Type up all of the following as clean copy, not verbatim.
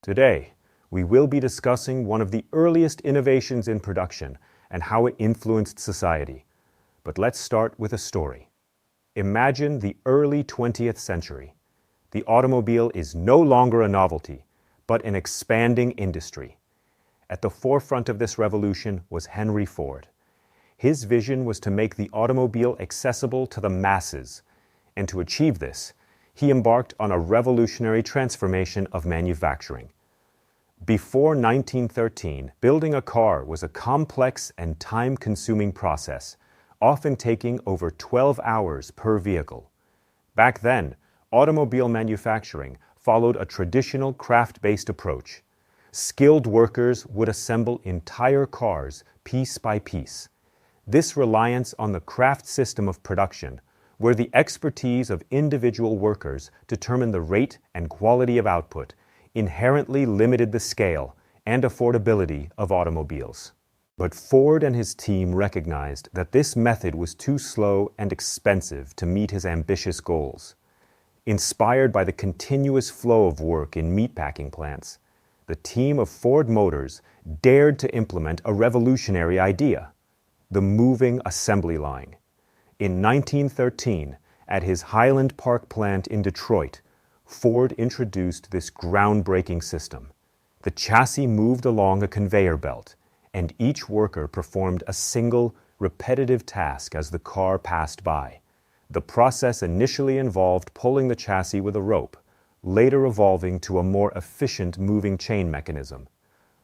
Today, we will be discussing one of the earliest innovations in production and how it influenced society. But let's start with a story. Imagine the early 20th century. The automobile is no longer a novelty, but an expanding industry. At the forefront of this revolution was Henry Ford. His vision was to make the automobile accessible to the masses, and to achieve this, he embarked on a revolutionary transformation of manufacturing. Before 1913, building a car was a complex and time-consuming process, often taking over 12 hours per vehicle. Back then, automobile manufacturing followed a traditional craft-based approach. Skilled workers would assemble entire cars piece by piece. This reliance on the craft system of production, where the expertise of individual workers determined the rate and quality of output, inherently limited the scale and affordability of automobiles. But Ford and his team recognized that this method was too slow and expensive to meet his ambitious goals. Inspired by the continuous flow of work in meatpacking plants, the team of Ford Motors dared to implement a revolutionary idea: the moving assembly line. In 1913, at his Highland Park plant in Detroit, Ford introduced this groundbreaking system. The chassis moved along a conveyor belt, and each worker performed a single, repetitive task as the car passed by. The process initially involved pulling the chassis with a rope, later evolving to a more efficient moving chain mechanism.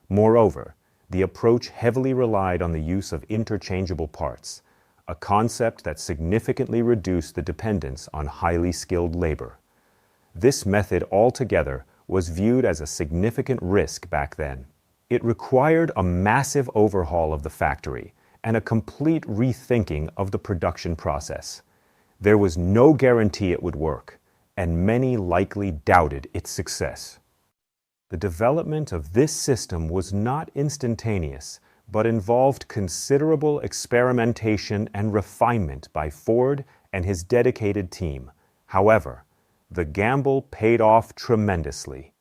Moreover, the approach heavily relied on the use of interchangeable parts, a concept that significantly reduced the dependence on highly skilled labor. This method altogether was viewed as a significant risk back then. It required a massive overhaul of the factory and a complete rethinking of the production process. There was no guarantee it would work, and many likely doubted its success. The development of this system was not instantaneous, but involved considerable experimentation and refinement by Ford and his dedicated team. However, the gamble paid off tremendously.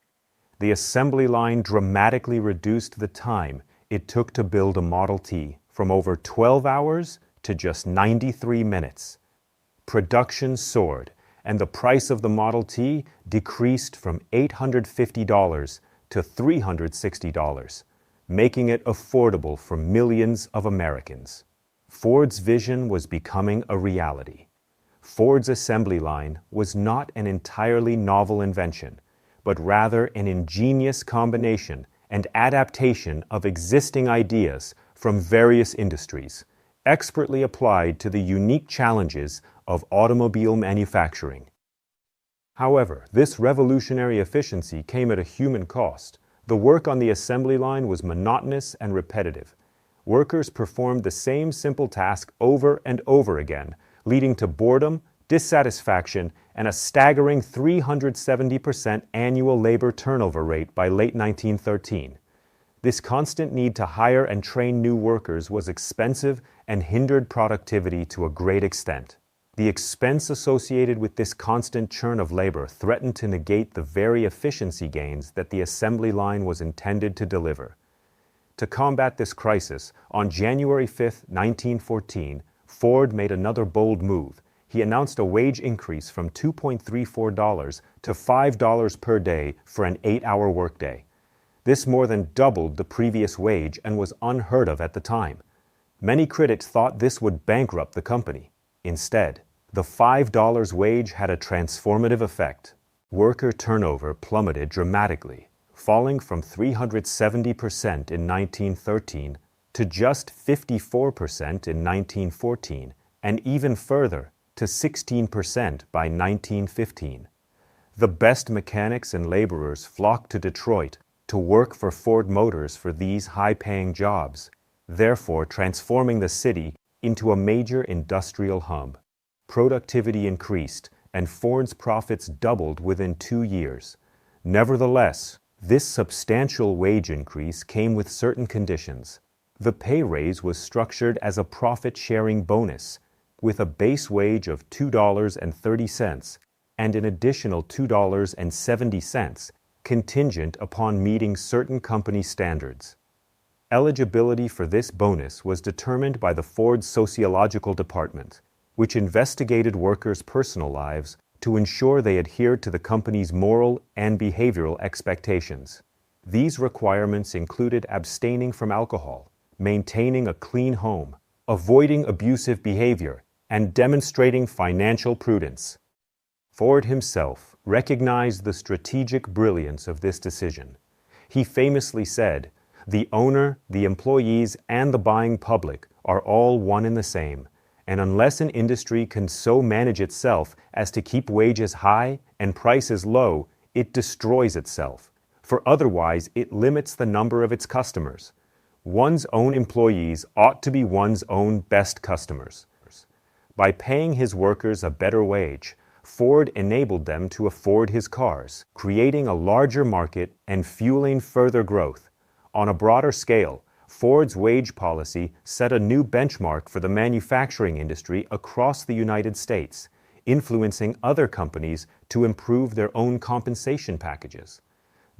The assembly line dramatically reduced the time it took to build a Model T from over 12 hours to just 93 minutes. Production soared, and the price of the Model T decreased from $850 to $360, making it affordable for millions of Americans. Ford's vision was becoming a reality. Ford's assembly line was not an entirely novel invention, but rather an ingenious combination and adaptation of existing ideas from various industries, expertly applied to the unique challenges of automobile manufacturing. However, this revolutionary efficiency came at a human cost. The work on the assembly line was monotonous and repetitive. Workers performed the same simple task over and over again, leading to boredom, dissatisfaction, and a staggering 370% annual labor turnover rate by late 1913. This constant need to hire and train new workers was expensive and hindered productivity to a great extent. The expense associated with this constant churn of labor threatened to negate the very efficiency gains that the assembly line was intended to deliver. To combat this crisis, on January 5, 1914, Ford made another bold move. He announced a wage increase from $2.34 to $5 per day for an 8-hour workday. This more than doubled the previous wage and was unheard of at the time. Many critics thought this would bankrupt the company. Instead, the $5 wage had a transformative effect. Worker turnover plummeted dramatically, falling from 370% in 1913 to just 54% in 1914, and even further, to 16% by 1915. The best mechanics and laborers flocked to Detroit to work for Ford Motors for these high-paying jobs, therefore transforming the city into a major industrial hub. Productivity increased, and Ford's profits doubled within 2 years. Nevertheless, this substantial wage increase came with certain conditions. The pay raise was structured as a profit-sharing bonus, with a base wage of $2.30 and an additional $2.70 contingent upon meeting certain company standards. Eligibility for this bonus was determined by the Ford Sociological Department, which investigated workers' personal lives to ensure they adhered to the company's moral and behavioral expectations. These requirements included abstaining from alcohol, maintaining a clean home, avoiding abusive behavior, and demonstrating financial prudence. Ford himself recognized the strategic brilliance of this decision. He famously said, "The owner, the employees, and the buying public are all one and the same, and unless an industry can so manage itself as to keep wages high and prices low, it destroys itself, for otherwise it limits the number of its customers. One's own employees ought to be one's own best customers." By paying his workers a better wage, Ford enabled them to afford his cars, creating a larger market and fueling further growth. On a broader scale, Ford's wage policy set a new benchmark for the manufacturing industry across the United States, influencing other companies to improve their own compensation packages.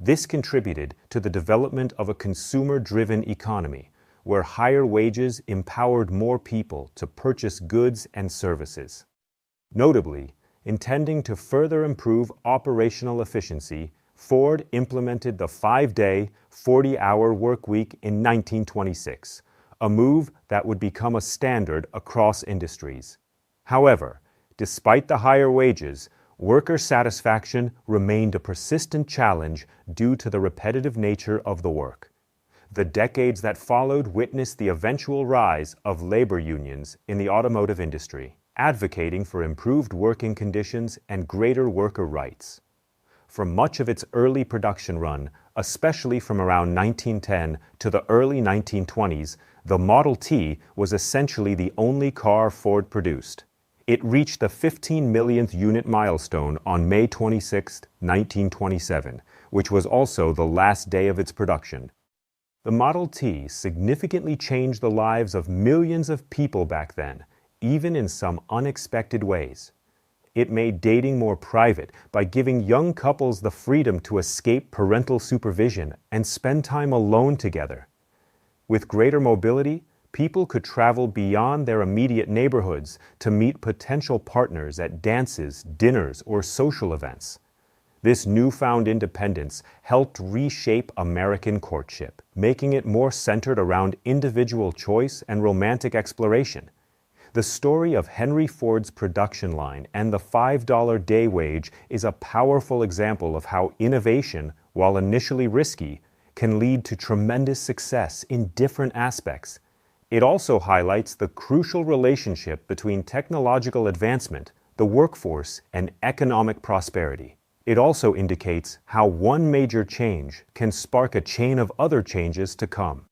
This contributed to the development of a consumer-driven economy, where higher wages empowered more people to purchase goods and services. Notably, intending to further improve operational efficiency, Ford implemented the 5-day, 40-hour work week in 1926, a move that would become a standard across industries. However, despite the higher wages, worker satisfaction remained a persistent challenge due to the repetitive nature of the work. The decades that followed witnessed the eventual rise of labor unions in the automotive industry, advocating for improved working conditions and greater worker rights. For much of its early production run, especially from around 1910 to the early 1920s, the Model T was essentially the only car Ford produced. It reached the 15 millionth unit milestone on May 26, 1927, which was also the last day of its production. The Model T significantly changed the lives of millions of people back then, even in some unexpected ways. It made dating more private by giving young couples the freedom to escape parental supervision and spend time alone together. With greater mobility, people could travel beyond their immediate neighborhoods to meet potential partners at dances, dinners, or social events. This newfound independence helped reshape American courtship, making it more centered around individual choice and romantic exploration. The story of Henry Ford's production line and the $5 day wage is a powerful example of how innovation, while initially risky, can lead to tremendous success in different aspects. It also highlights the crucial relationship between technological advancement, the workforce, and economic prosperity. It also indicates how one major change can spark a chain of other changes to come.